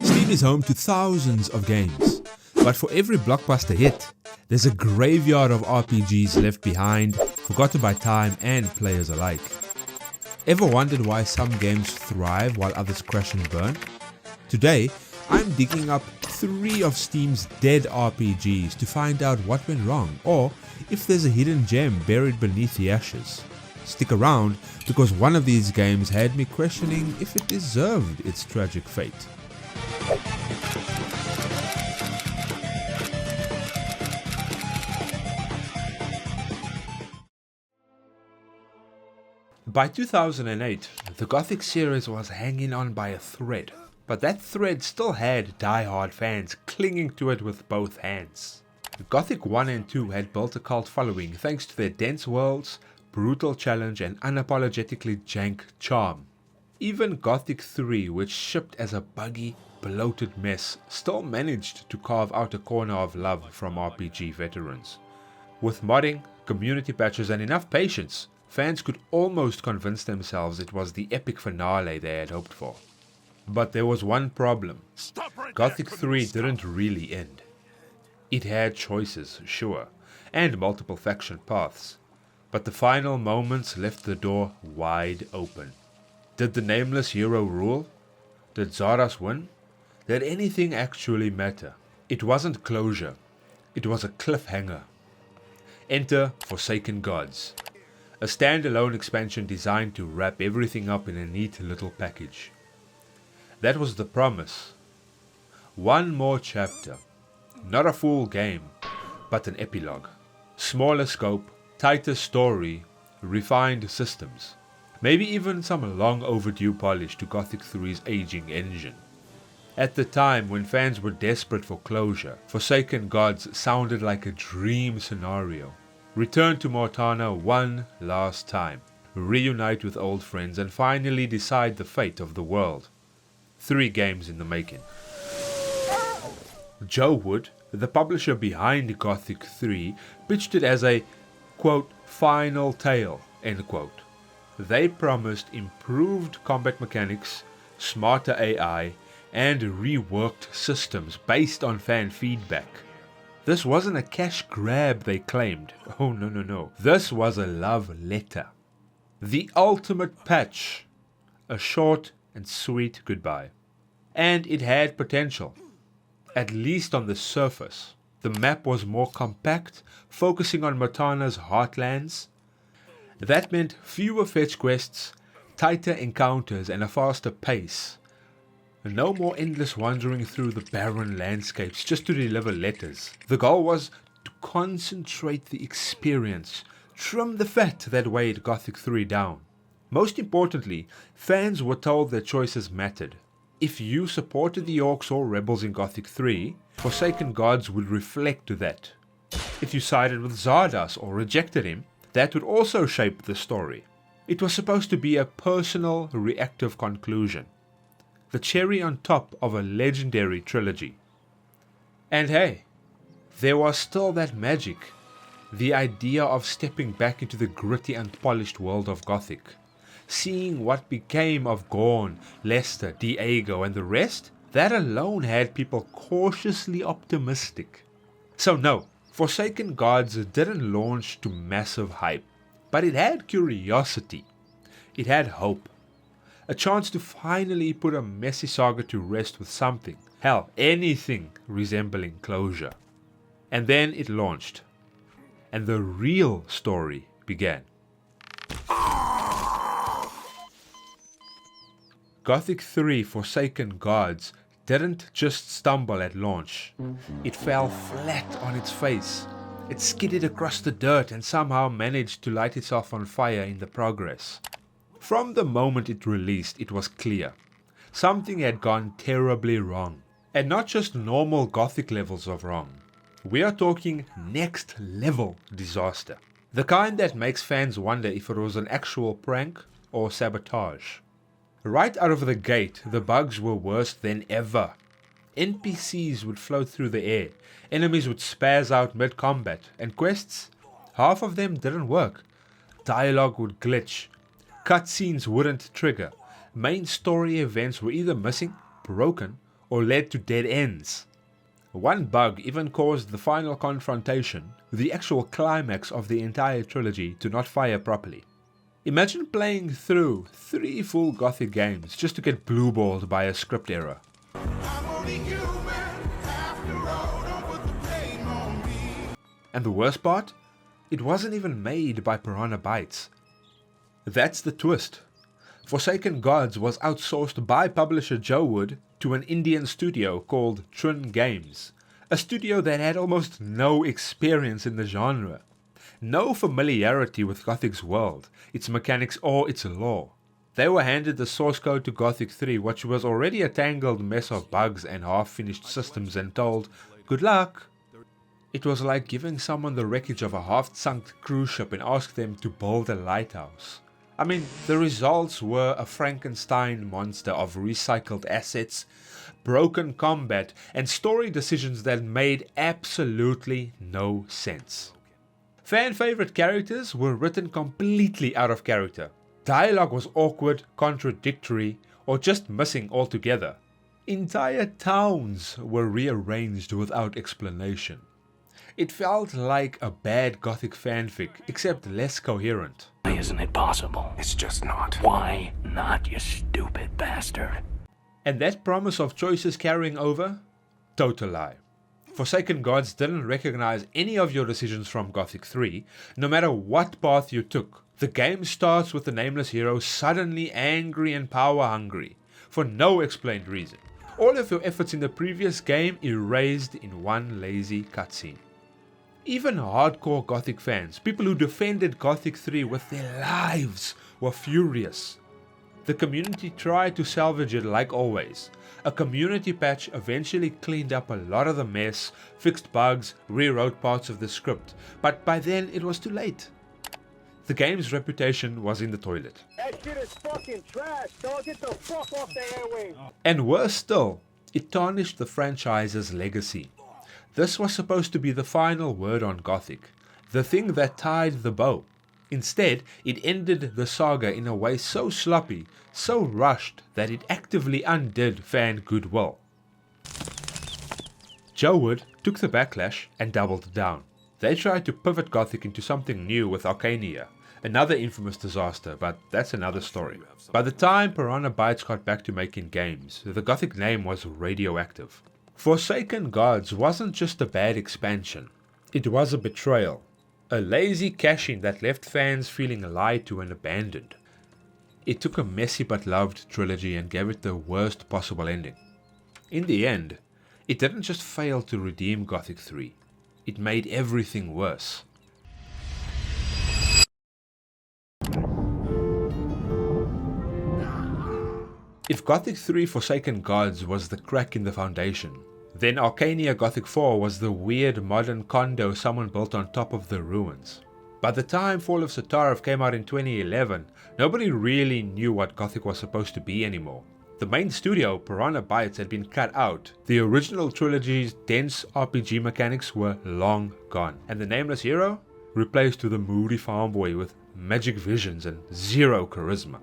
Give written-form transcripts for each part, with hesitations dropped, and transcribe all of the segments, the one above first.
Steam is home to thousands of games, but for every blockbuster hit, there's a graveyard of RPGs left behind, forgotten by time and players alike. Ever wondered why some games thrive while others crash and burn? Today, I'm digging up 3 of Steam's dead RPGs to find out what went wrong, or if there's a hidden gem buried beneath the ashes. Stick around, because one of these games had me questioning if it deserved its tragic fate. By 2008, the Gothic series was hanging on by a thread, but that thread still had die-hard fans clinging to it with both hands. Gothic 1 and 2 had built a cult following thanks to their dense worlds, brutal challenge and unapologetically jank charm. Even Gothic 3, which shipped as a buggy, bloated mess, still managed to carve out a corner of love from RPG veterans. With modding, community patches and enough patience, fans could almost convince themselves it was the epic finale they had hoped for. But there was one problem. Gothic 3 didn't really end. It had choices, sure, and multiple faction paths, but the final moments left the door wide open. Did the nameless hero rule? Did Zardas win? Did anything actually matter? It wasn't closure, it was a cliffhanger. Enter Forsaken Gods, a standalone expansion designed to wrap everything up in a neat little package. That was the promise. One more chapter. Not a full game, but an epilogue. Smaller scope, tighter story, refined systems. Maybe even some long overdue polish to Gothic 3's aging engine. At the time when fans were desperate for closure, Forsaken Gods sounded like a dream scenario. Return to Mortana one last time, reunite with old friends and finally decide the fate of the world. 3 games in the making. Joe Wood, the publisher behind Gothic 3, pitched it as a, quote, final tale, end quote. They promised improved combat mechanics, smarter AI, and reworked systems based on fan feedback. This wasn't a cash grab, they claimed. Oh no. This was a love letter. The ultimate patch. A short and sweet goodbye. And it had potential. At least on the surface. The map was more compact, focusing on Mortana's heartlands. That meant fewer fetch quests, tighter encounters and a faster pace. No more endless wandering through the barren landscapes just to deliver letters. The goal was to concentrate the experience, trim the fat that weighed Gothic 3 down. Most importantly, fans were told their choices mattered. If you supported the Orcs or Rebels in Gothic 3, Forsaken Gods would reflect that. If you sided with Zardas or rejected him, that would also shape the story. It was supposed to be a personal, reactive conclusion. The cherry on top of a legendary trilogy. And hey, there was still that magic. The idea of stepping back into the gritty and polished world of Gothic. Seeing what became of Gorn, Lester, Diego and the rest, that alone had people cautiously optimistic. So no, Forsaken Gods didn't launch to massive hype, but it had curiosity. It had hope. A chance to finally put a messy saga to rest with something, hell, anything resembling closure. And then it launched. And the real story began. Gothic 3 Forsaken Gods didn't just stumble at launch. It fell flat on its face. It skidded across the dirt and somehow managed to light itself on fire in the progress. From the moment it released, it was clear. Something had gone terribly wrong. And not just normal Gothic levels of wrong. We are talking next level disaster. The kind that makes fans wonder if it was an actual prank or sabotage. Right out of the gate, the bugs were worse than ever. NPCs would float through the air, enemies would spaz out mid-combat, and quests, half of them didn't work. Dialogue would glitch, cutscenes wouldn't trigger, main story events were either missing, broken, or led to dead ends. One bug even caused the final confrontation, the actual climax of the entire trilogy, to not fire properly. Imagine playing through 3 full Gothic games just to get blueballed by a script error. And the worst part? It wasn't even made by Piranha Bytes. That's the twist. Forsaken Gods was outsourced by publisher Joe Wood to an Indian studio called Trin Games, a studio that had almost no experience in the genre, no familiarity with Gothic's world, its mechanics or its lore. They were handed the source code to Gothic 3, which was already a tangled mess of bugs and half-finished systems, and told, "Good luck." It was like giving someone the wreckage of a half-sunk cruise ship and ask them to build a lighthouse. I mean, the results were a Frankenstein monster of recycled assets, broken combat, and story decisions that made absolutely no sense. Fan favorite characters were written completely out of character. Dialogue was awkward, contradictory, or just missing altogether. Entire towns were rearranged without explanation. It felt like a bad Gothic fanfic, except less coherent. Why isn't it possible? It's just not. Why not, you stupid bastard? And that promise of choices carrying over? Total lie. Forsaken Gods didn't recognize any of your decisions from Gothic 3, no matter what path you took. The game starts with the nameless hero suddenly angry and power hungry, for no explained reason. All of your efforts in the previous game erased in one lazy cutscene. Even hardcore Gothic fans, people who defended Gothic 3 with their lives, were furious. The community tried to salvage it like always. A community patch eventually cleaned up a lot of the mess, fixed bugs, rewrote parts of the script, but by then it was too late. The game's reputation was in the toilet. That shit is fucking trash, dog. Get the fuck off the airwaves. And worse still, it tarnished the franchise's legacy. This was supposed to be the final word on Gothic, the thing that tied the bow. Instead, it ended the saga in a way so sloppy, so rushed, that it actively undid fan goodwill. Joe Wood took the backlash and doubled down. They tried to pivot Gothic into something new with Arcania, another infamous disaster, but that's another story. By the time Piranha Bytes got back to making games, the Gothic name was radioactive. Forsaken Gods wasn't just a bad expansion, it was a betrayal. A lazy cash-in that left fans feeling lied to and abandoned. It took a messy but loved trilogy and gave it the worst possible ending. In the end, it didn't just fail to redeem Gothic 3, it made everything worse. If Gothic 3 Forsaken Gods was the crack in the foundation, then Arcania Gothic 4 was the weird modern condo someone built on top of the ruins. By the time Fall of Setarrif came out in 2011, nobody really knew what Gothic was supposed to be anymore. The main studio, Piranha Bytes, had been cut out. The original trilogy's dense RPG mechanics were long gone, and the nameless hero replaced with a moody farm boy with magic visions and zero charisma.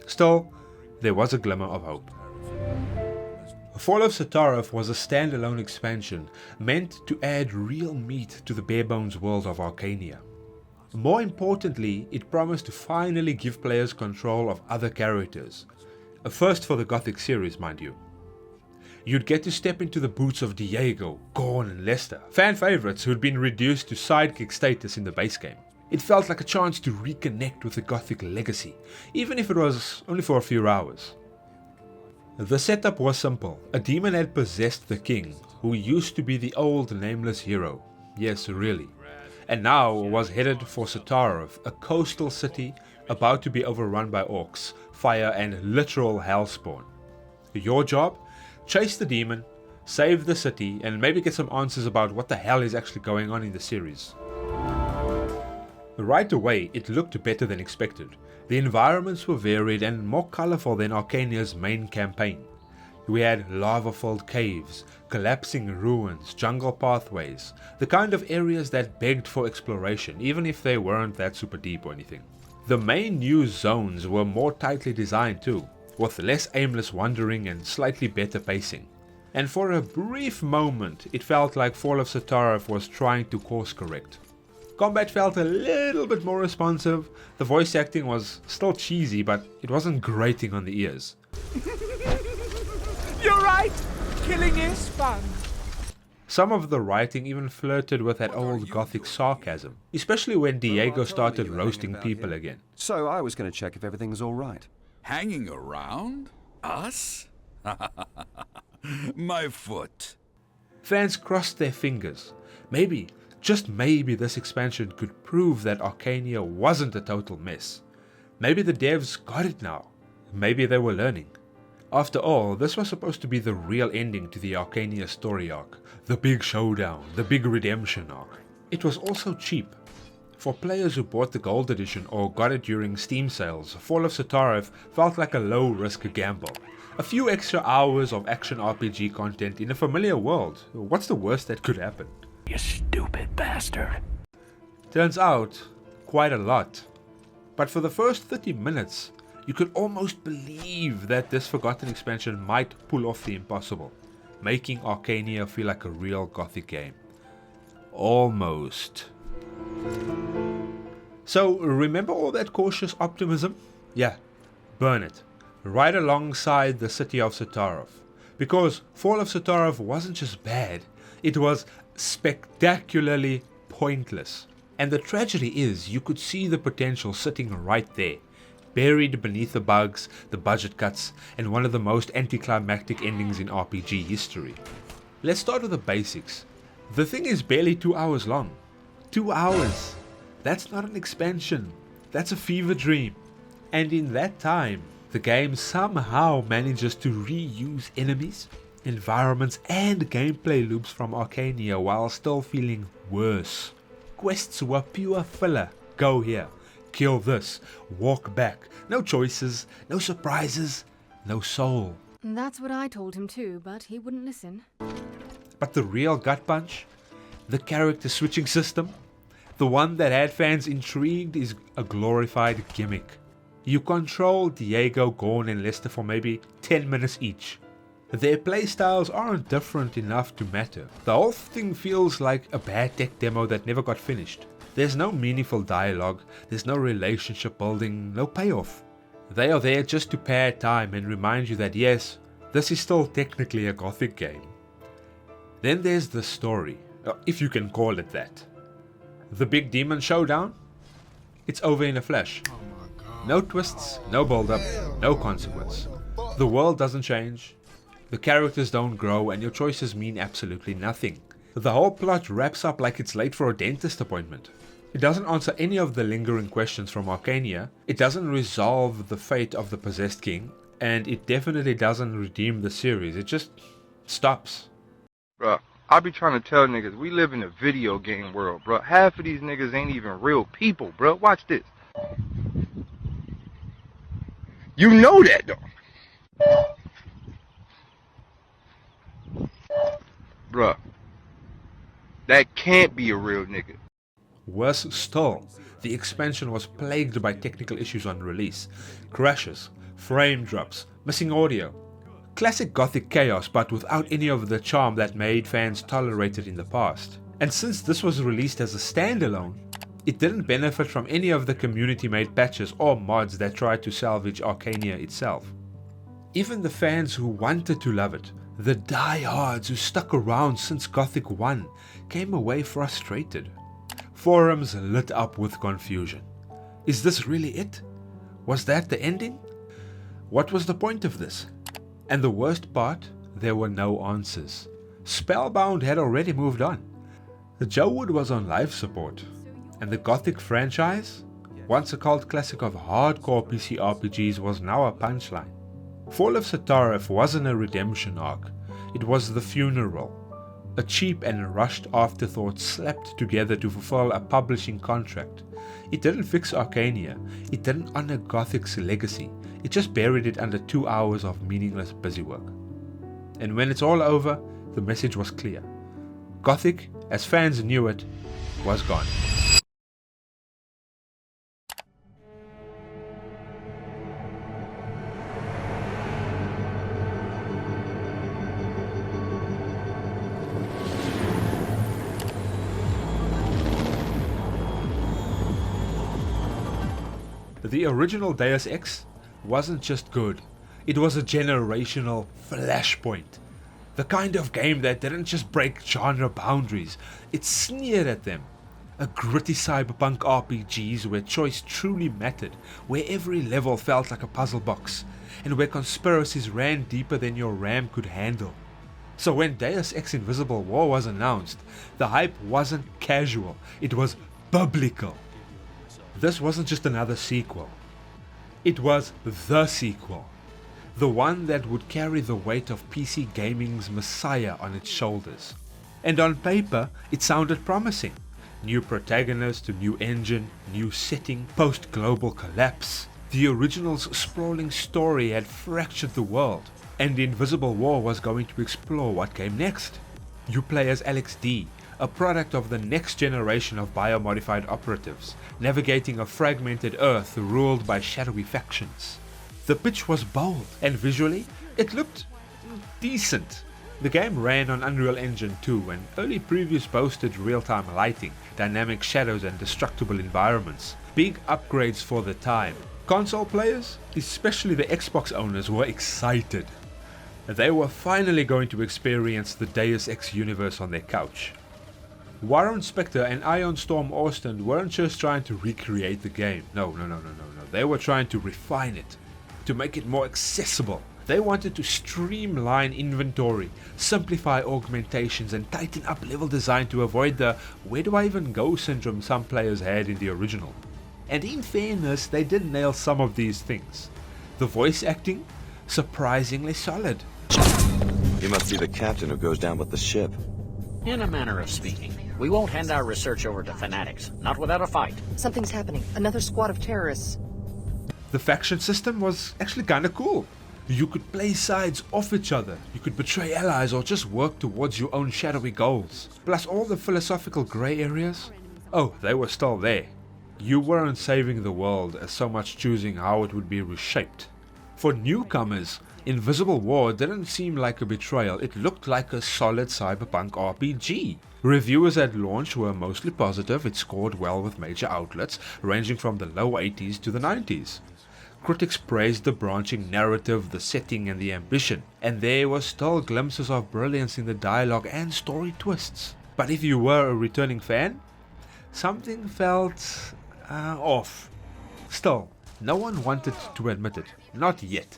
Still, there was a glimmer of hope. Fall of Setarrif was a standalone expansion meant to add real meat to the bare-bones world of Arcania. More importantly, it promised to finally give players control of other characters. A first for the Gothic series, mind you. You'd get to step into the boots of Diego, Gorn and Lester, fan favourites who'd been reduced to sidekick status in the base game. It felt like a chance to reconnect with the Gothic legacy, even if it was only for a few hours. The setup was simple. A demon had possessed the king, who used to be the old nameless hero. Yes, really. And now was headed for Setarrif, a coastal city about to be overrun by orcs, fire and literal hellspawn. Your job? Chase the demon, save the city, and maybe get some answers about what the hell is actually going on in the series. Right away, it looked better than expected. The environments were varied and more colourful than Arcania's main campaign. We had lava-filled caves, collapsing ruins, jungle pathways, the kind of areas that begged for exploration, even if they weren't that super deep or anything. The main new zones were more tightly designed too, with less aimless wandering and slightly better pacing. And for a brief moment, it felt like Fall of Setarrif was trying to course correct. Combat felt a little bit more responsive, the voice acting was still cheesy, but it wasn't grating on the ears. You're right! Killing is fun! Some of the writing even flirted with that old Gothic sarcasm, especially when Diego started roasting people again. So I was going to check if everything's all right. Hanging around? Us? My foot. Fans crossed their fingers. Maybe, just maybe, this expansion could prove that Arcania wasn't a total mess. Maybe the devs got it now. Maybe they were learning. After all, this was supposed to be the real ending to the Arcania story arc. The big showdown, the big redemption arc. It was also cheap. For players who bought the gold edition or got it during Steam sales, Fall of Setarrif felt like a low-risk gamble. A few extra hours of action RPG content in a familiar world. What's the worst that could happen? You stupid bastard. Turns out, quite a lot. But for the first 30 minutes, you could almost believe that this forgotten expansion might pull off the impossible, making Arcania feel like a real Gothic game. Almost. So, remember all that cautious optimism? Yeah, burn it. Right alongside the city of Setarrif. Because Fall of Setarrif wasn't just bad, it was spectacularly pointless. And the tragedy is, you could see the potential sitting right there, buried beneath the bugs, the budget cuts, and one of the most anticlimactic endings in RPG history. Let's start with the basics. The thing is barely 2 hours long. 2 hours! That's not an expansion, that's a fever dream. And in that time, the game somehow manages to reuse enemies, environments and gameplay loops from Arcania while still feeling worse. Quests were pure filler. Go here, kill this, walk back. No choices, no surprises, no soul. That's what I told him too, but he wouldn't listen. But the real gut punch? The character switching system? The one that had fans intrigued is a glorified gimmick. You control Diego, Gorn and Lester for maybe 10 minutes each. Their playstyles aren't different enough to matter. The whole thing feels like a bad tech demo that never got finished. There's no meaningful dialogue, there's no relationship building, no payoff. They are there just to pad time and remind you that yes, this is still technically a Gothic game. Then there's the story, if you can call it that. The big demon showdown? It's over in a flash. No twists, no build-up, no consequence. The world doesn't change, the characters don't grow, and your choices mean absolutely nothing. The whole plot wraps up like it's late for a dentist appointment. It doesn't answer any of the lingering questions from Arcania, it doesn't resolve the fate of the possessed king, and it definitely doesn't redeem the series, it just stops. Bruh, I be trying to tell niggas, we live in a video game world, bruh. Half of these niggas ain't even real people, bruh. Watch this. You know that, though. Bruh. That can't be a real nigga. Worse still, the expansion was plagued by technical issues on release. Crashes, frame drops, missing audio. Classic Gothic chaos, but without any of the charm that made fans tolerate it in the past. And since this was released as a standalone, it didn't benefit from any of the community-made patches or mods that tried to salvage Arcania itself. Even the fans who wanted to love it, the diehards who stuck around since Gothic 1, came away frustrated. Forums lit up with confusion. Is this really it? Was that the ending? What was the point of this? And the worst part, there were no answers. Spellbound had already moved on. The Joe Wood was on life support. And the Gothic franchise, once a cult classic of hardcore PC RPGs, was now a punchline. Fall of Setarrif wasn't a redemption arc, it was the funeral. A cheap and rushed afterthought slapped together to fulfill a publishing contract. It didn't fix Arcania, it didn't honor Gothic's legacy, it just buried it under 2 hours of meaningless busywork. And when it's all over, the message was clear. Gothic, as fans knew it, was gone. The original Deus Ex wasn't just good, it was a generational flashpoint. The kind of game that didn't just break genre boundaries, it sneered at them. A gritty cyberpunk RPGs where choice truly mattered, where every level felt like a puzzle box, and where conspiracies ran deeper than your RAM could handle. So when Deus Ex Invisible War was announced, the hype wasn't casual, it was biblical. This wasn't just another sequel, it was the sequel. The one that would carry the weight of PC gaming's messiah on its shoulders. And on paper, it sounded promising. New protagonist, a new engine, new setting, post-global collapse. The original's sprawling story had fractured the world, and Invisible War was going to explore what came next. You play as Alex D, a product of the next generation of biomodified operatives, navigating a fragmented Earth ruled by shadowy factions. The pitch was bold, and visually, it looked decent. The game ran on Unreal Engine 2, and early previews boasted real-time lighting, dynamic shadows and destructible environments. Big upgrades for the time. Console players, especially the Xbox owners, were excited. They were finally going to experience the Deus Ex universe on their couch. Warren Spector and Ion Storm Austin weren't just trying to recreate the game. No. They were trying to refine it, to make it more accessible. They wanted to streamline inventory, simplify augmentations, and tighten up level design to avoid the "where do I even go" syndrome some players had in the original. And in fairness, they did nail some of these things. The voice acting, surprisingly solid. You must be the captain who goes down with the ship. In a manner of speaking. We won't hand our research over to fanatics, not without a fight. Something's happening. Another squad of terrorists. The faction system was actually kinda cool. You could play sides off each other, you could betray allies or just work towards your own shadowy goals. Plus all the philosophical grey areas, oh, they were still there. You weren't saving the world as so much choosing how it would be reshaped. For newcomers, Invisible War didn't seem like a betrayal, it looked like a solid cyberpunk RPG. Reviewers at launch were mostly positive, it scored well with major outlets, ranging from the low 80s to the 90s. Critics praised the branching narrative, the setting and the ambition, and there were still glimpses of brilliance in the dialogue and story twists. But if you were a returning fan, something felt off. Still, no one wanted to admit it, not yet.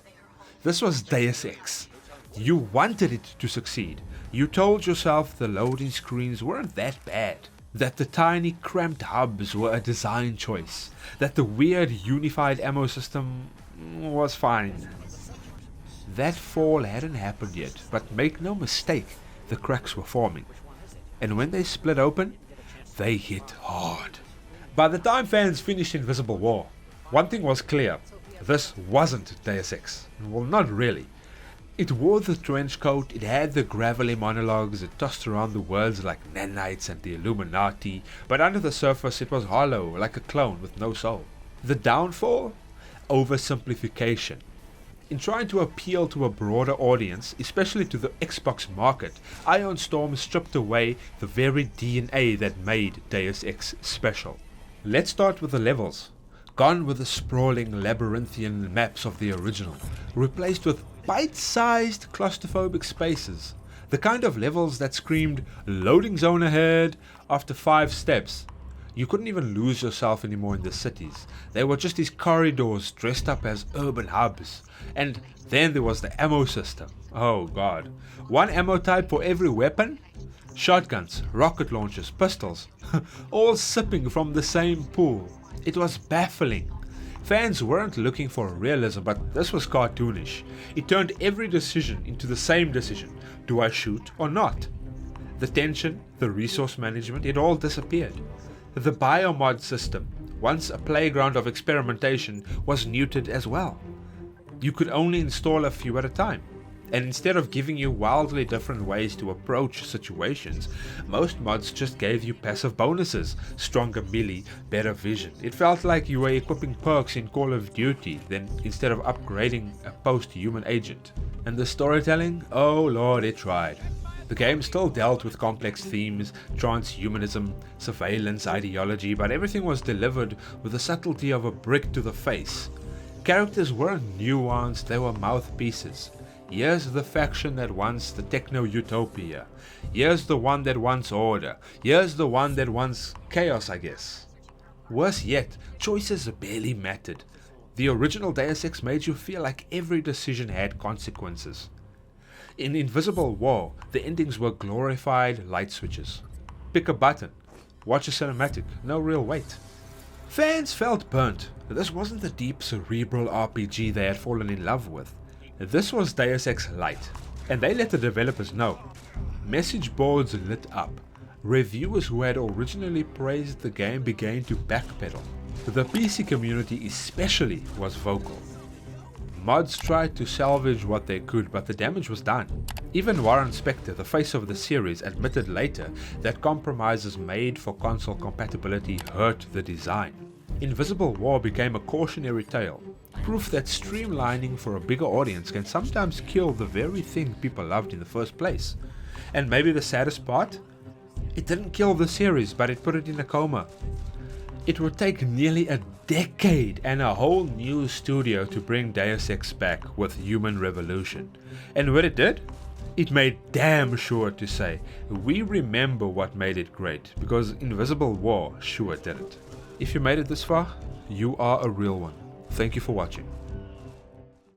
This was Deus Ex. You wanted it to succeed. You told yourself the loading screens weren't that bad, that the tiny cramped hubs were a design choice, that the weird unified ammo system was fine. That fall hadn't happened yet, but make no mistake, the cracks were forming. And when they split open, they hit hard. By the time fans finished Invisible War, one thing was clear. This wasn't Deus Ex. Well, not really. It wore the trench coat, it had the gravelly monologues, it tossed around the words like nanites and the Illuminati, but under the surface it was hollow, like a clone with no soul. The downfall? Oversimplification. In trying to appeal to a broader audience, especially to the Xbox market, Ion Storm stripped away the very DNA that made Deus Ex special. Let's start with the levels. Gone with the sprawling labyrinthian maps of the original, replaced with bite-sized claustrophobic spaces, the kind of levels that screamed loading zone ahead after 5 steps. You couldn't even lose yourself anymore in the cities. They were just these corridors dressed up as urban hubs. And then there was the ammo system. Oh god. One ammo type for every weapon? Shotguns, rocket launchers, pistols, all sipping from the same pool. It was baffling. Fans weren't looking for realism, but this was cartoonish. It turned every decision into the same decision. Do I shoot or not? The tension, the resource management, it all disappeared. The biomod system, once a playground of experimentation, was neutered as well. You could only install a few at a time. And instead of giving you wildly different ways to approach situations, most mods just gave you passive bonuses, stronger melee, better vision. It felt like you were equipping perks in Call of Duty, then instead of upgrading a post-human agent. And the storytelling? Oh lord, it tried. The game still dealt with complex themes, transhumanism, surveillance ideology, but everything was delivered with the subtlety of a brick to the face. Characters weren't nuanced, they were mouthpieces. Here's the faction that wants the techno-utopia. Here's the one that wants order. Here's the one that wants chaos, I guess. Worse yet, choices barely mattered. The original Deus Ex made you feel like every decision had consequences. In Invisible War, the endings were glorified light switches. Pick a button, watch a cinematic, no real weight. Fans felt burnt. This wasn't the deep cerebral RPG they had fallen in love with. This was Deus Ex Light, and they let the developers know. Message boards lit up. Reviewers who had originally praised the game began to backpedal. The PC community especially was vocal. Mods tried to salvage what they could, but the damage was done. Even Warren Spector, the face of the series, admitted later that compromises made for console compatibility hurt the design. Invisible War became a cautionary tale, proof that streamlining for a bigger audience can sometimes kill the very thing people loved in the first place. And maybe the saddest part? It didn't kill the series, but it put it in a coma. It would take nearly a decade and a whole new studio to bring Deus Ex back with Human Revolution. And when it did, it made damn sure to say, we remember what made it great, because Invisible War sure didn't. If you made it this far, you are a real one. Thank you for watching.